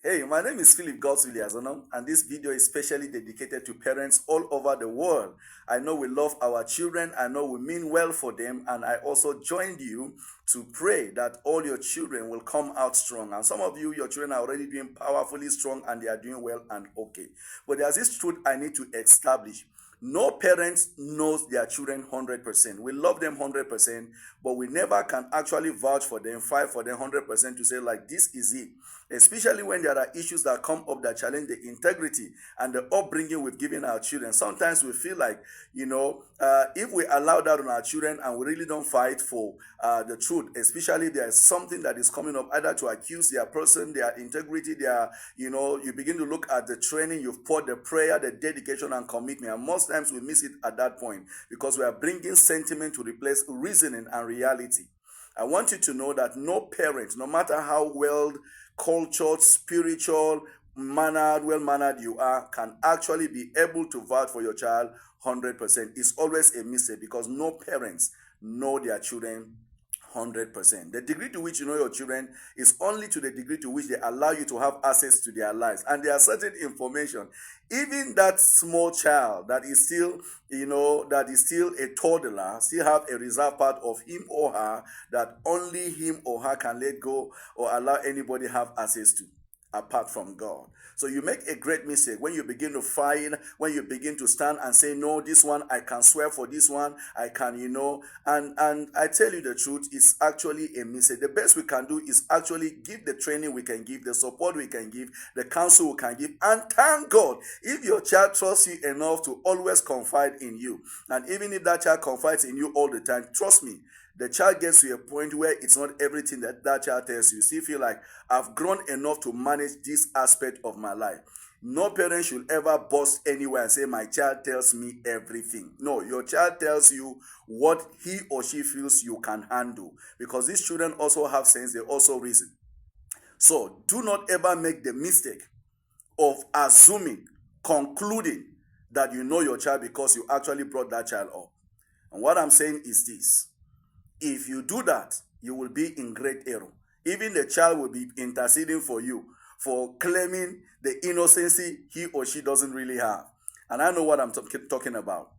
Hey, my name is Philip Godswilliazono, and this video is specially dedicated to parents all over the world. I know we love our children, I know we mean well for them, and I also joined you to pray that all your children will come out strong. And some of you, your children are already doing powerfully strong and they are doing well and okay. But there's this truth I need to establish. No parent knows their children 100%. We love them 100%, but we never can actually vouch for them, fight for them 100% to say, like, this is it. Especially when there are issues that come up that challenge the integrity and the upbringing we've given our children. Sometimes we feel like, if we allow that on our children and we really don't fight for the truth, especially there's something that is coming up either to accuse their person, their integrity, you begin to look at the training you've poured, the prayer, the dedication and commitment. And most times we miss it at that point because we are bringing sentiment to replace reasoning and reality. I want you to know that no parent, no matter how well cultured, spiritual, well-mannered you are, can actually be able to vouch for your child 100%. It's always a mistake because no parents know their children 100%. The degree to which you know your children is only to the degree to which they allow you to have access to their lives. And there are certain information, even that small child that is still, a toddler, still have a reserved part of him or her that only him or her can let go or allow anybody have access to, apart from God. So you make a great mistake when you begin to fight, when you begin to stand and say, no, this one, I can swear for this one, I can, and I tell you the truth, it's actually a mistake. The best we can do is actually give the training we can give, the support we can give, the counsel we can give, and thank God if your child trusts you enough to always confide in you. And even if that child confides in you all the time, trust me, the child gets to a point where it's not everything that child tells you. You still feel like, I've grown enough to manage this aspect of my life. No parent should ever boast anywhere and say, my child tells me everything. No, your child tells you what he or she feels you can handle. Because these children also have sense, they also reason. So do not ever make the mistake of assuming, concluding that you know your child because you actually brought that child up. And what I'm saying is this. If you do that, you will be in great error. Even the child will be interceding for you for claiming the innocency he or she doesn't really have. And I know what I'm talking about.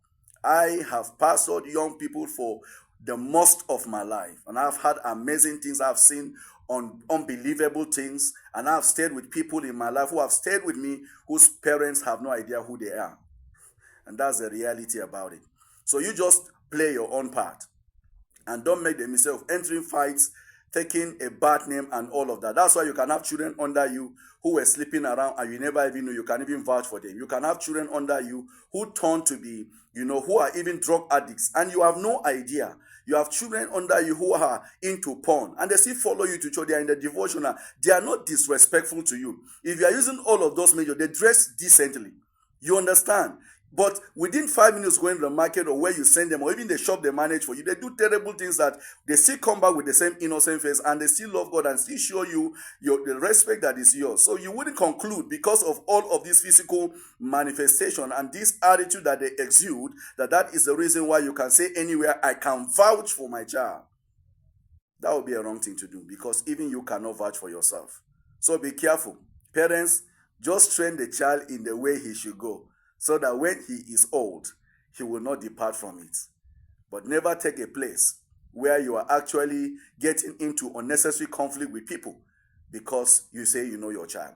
I have pastored young people for the most of my life. And I've had amazing things. I've seen unbelievable things. And I've stayed with people in my life who have stayed with me whose parents have no idea who they are. And that's the reality about it. So you just play your own part. And don't make the mistake of entering fights, taking a bad name and all of that. That's why you can have children under you who were sleeping around and you never even know. You can even vouch for them. You can have children under you who turn to be, who are even drug addicts and you have no idea. You have children under you who are into porn and they still follow you to church. They are in the devotional. They are not disrespectful to you. If you are using all of those measures, they dress decently. You understand? But within 5 minutes going to the market or where you send them or even the shop they manage for you, they do terrible things that they still come back with the same innocent face and they still love God and still show you the respect that is yours. So you wouldn't conclude because of all of this physical manifestation and this attitude that they exude that is the reason why you can say anywhere, I can vouch for my child. That would be a wrong thing to do because even you cannot vouch for yourself. So be careful. Parents, just train the child in the way he should go, so that when he is old, he will not depart from it. But never take a place where you are actually getting into unnecessary conflict with people because you say you know your child.